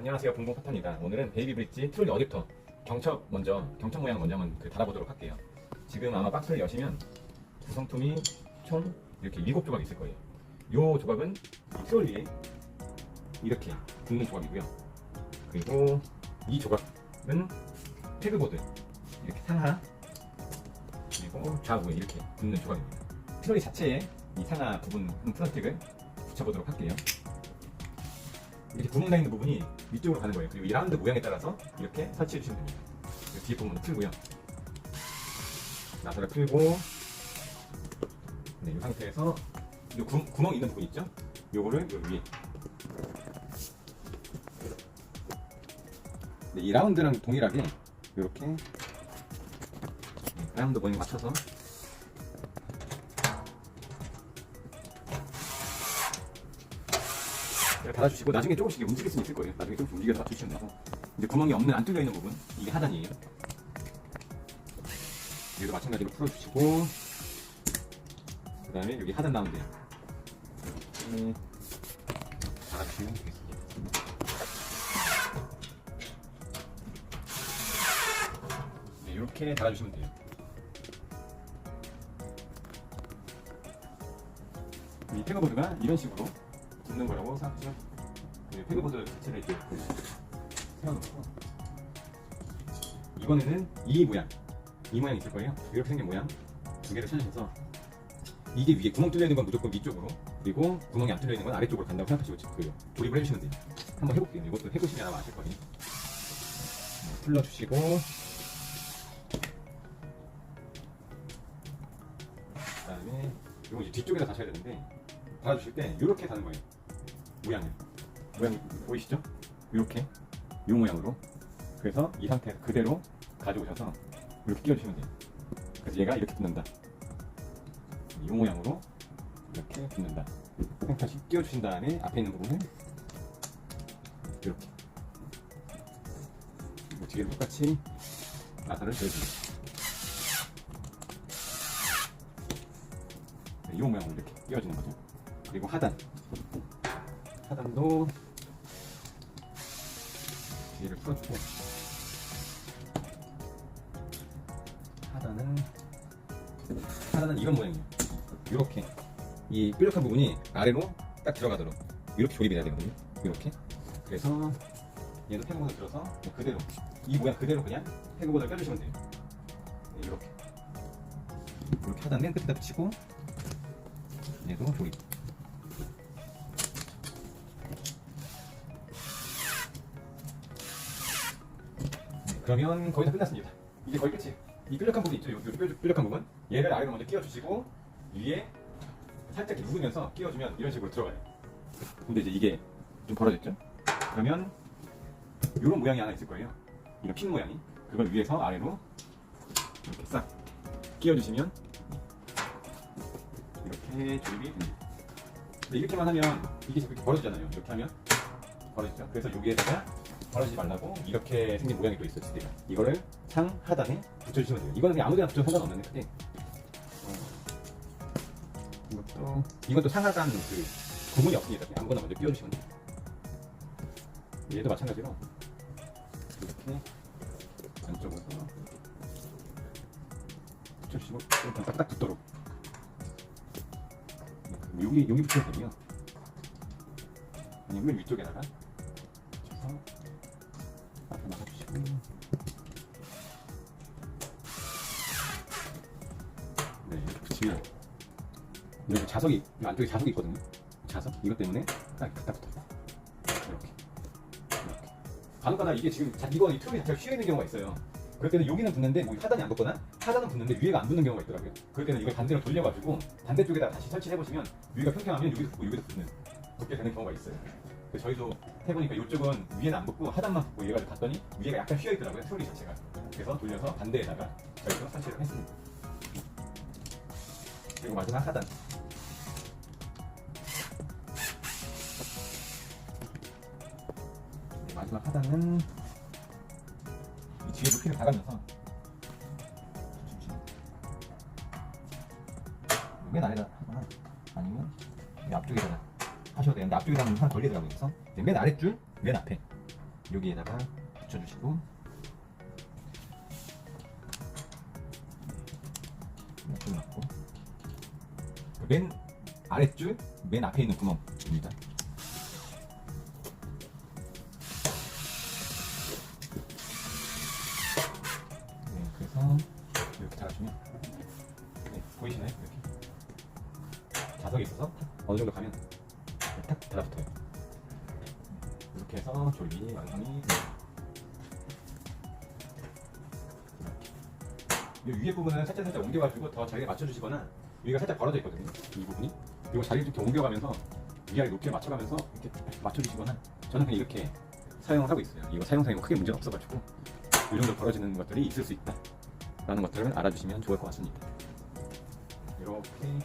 안녕하세요, 봉봉파터입니다. 오늘은 베이비 브릿지 트롤리 어댑터 경첩 모양 먼저 한번 달아보도록 할게요. 지금 아마 박스를 여시면 구성품이 총 이렇게 7조각 있을 거예요. 이 조각은 이 트롤리에 이렇게 붙는 조각이고요. 그리고 이 조각은 태그보드 이렇게 상하 그리고 좌우에 이렇게 붙는 조각입니다. 트롤리 자체에 이 상하 부분 플라스틱을 붙여보도록 할게요. 이렇게 구멍 나 있는 부분이 위쪽으로 가는 거예요. 그리고 이 라운드 모양에 따라서 이렇게 설치해 주시면 됩니다. 뒤에 부분을 풀고요. 나사를 풀고, 네, 이 상태에서 이 구멍 있는 부분 있죠? 요거를 요 위에. 네, 이 라운드랑 동일하게 이렇게 라운드 모양에 맞춰서 달아주시고, 나중에 조금씩 움직일 수 있을 거예요. 나중에 조금씩 움직여서 맞추시면 되고, 이제 구멍이 안 뚫려 있는 부분, 이게 하단이에요. 여기도 마찬가지로 풀어주시고, 그 다음에 여기 하단 라운드 달아주시면 되겠습니다. 네, 이렇게 달아주시면 돼요. 이 태그보드가 이런 식으로 붙는 거라고 생각하시면 태그보드 자체를 이렇게 세워놓고, 이번에는 이 모양이 있을 거예요. 이렇게 생긴 모양 두 개를 찾으셔서, 이게 위에 구멍 뚫려 있는 건 무조건 위쪽으로, 그리고 구멍이 안 뚫려 있는 건 아래쪽으로 간다고 생각하시고 조립을 해주시면 돼요. 한번 해볼게요. 이것도 해보시면 아마 아실 거예요. 풀러주시고, 그 다음에 이거 이제 뒤쪽에다 다셔야 되는데, 달아주실 때 이렇게 다는 거예요. 모양 보이시죠? 이렇게 이 모양으로. 그래서 이 상태에서 그대로 가져오셔서 이렇게 끼워주시면 돼요. 그래서 얘가 이렇게 붙는다. 이 모양으로 이렇게 붙는다. 다시 끼워주신 다음에 앞에 있는 부분을 이렇게 뒤에도 똑같이 나사를 넣어줍니다. 이 모양으로 이렇게 끼워주는 거죠. 그리고 하단도 뒤를 풀어주고, 하단은 이런 모양이에요. 이렇게 이 뾰족한 부분이 아래로 딱 들어가도록 이렇게 조립이 돼야 되거든요. 이렇게. 그래서 얘도 태그보드 들어서 그대로 이 모양 그대로 그냥 태그보드를 껴주시면 돼요. 네, 이렇게 하단 맨 끝에다 붙이고, 얘도 조립. 그러면 거의 다 끝났습니다. 이게 거의 끝이에요. 이 뾰족한 부분 있죠? 이 뾰족한 부분, 얘를 아래로 먼저 끼워주시고, 위에 살짝 누르면서 끼워주면 이런 식으로 들어가요. 근데 이제 이게 좀 벌어졌죠? 그러면 이런 모양이 하나 있을 거예요. 이런 핀 모양이. 그걸 위에서 아래로 이렇게 싹 끼워주시면 이렇게 조립이 됩니다. 근데 이렇게만 하면 이게 이렇게 벌어지잖아요. 이렇게 하면 벌어지죠? 그래서 여기에다가 벌어지지 말라고 이렇게 생긴 모양이 또 있어요. 지대가. 이거를 하단에 붙여주시면 돼요. 이거는 그냥 아무데나 붙여도 상관없는데, 크게. 이것도 상하단 구멍이 없으니까 그냥 아무거나 먼저 끼워주시면 돼요. 얘도 마찬가지로 이렇게 안쪽으로 붙여주시고, 일단 딱딱 붙도록. 여기 붙여도 되고요. 아니면 위쪽에다가 붙여서 앞에 막아주시고, 네, 이렇게 붙이면 여기 자석이, 이 안쪽에 자석이 있거든요. 자석? 이것 때문에 딱 붙어요. 이렇게. 간혹가다 이게 지금 이거 이 트롤이 자체가 휘어 있는 경우가 있어요. 그럴 때는 여기는 붙는데 뭐 하단이 안 붙거나, 하단은 붙는데 위에가 안 붙는 경우가 있더라고요. 그럴 때는 이걸 반대로 돌려가지고 반대쪽에다 다시 설치를 해보시면, 위가 평평하면 여기도 붙고 여기도 붙게 되는 경우가 있어요. 그래서 저희도 해보니까 이쪽은 위에는 안 붙고 하단만 붙고 얘가 갔더니 위에가 약간 휘어 있더라고요, 트롤리 자체가. 그래서 돌려서 반대에다가 저희도 설치를 했습니다. 그리고 마지막 하단. 네, 마지막 하단은 이 뒤에 높이를 닫으면서 맨 아래다 하거나, 아니면 이 앞쪽에다가 하셔도 되는데, 앞쪽에다 하면 하나 걸리더라고요. 그래서 맨 아랫줄, 맨 앞에 여기에다가 붙여주시고 이렇게 넣고 맨 아랫줄 맨 앞에 있는 구멍입니다. 네, 그래서 이렇게 달아주면 네, 보이시나요? 이렇게 자석이 있어서 어느 정도 가면 탁 달라붙어요. 이렇게 해서 조립이 완성이 됩니다. 이 위에 부분은 살짝 옮겨가지고 더 자리에 맞춰주시거나 여기가 살짝 벌어져 있거든요. 이 부분이 이거 자리를 이렇게 옮겨가면서 위아래 높게 맞춰가면서 이렇게 맞춰주시거나 저는 그냥 이렇게 사용을 하고 있어요. 이거 사용상에 크게 문제는 없어가지고 이 정도 벌어지는 것들이 있을 수 있다 라는 것들을 알아주시면 좋을 것 같습니다. 이렇게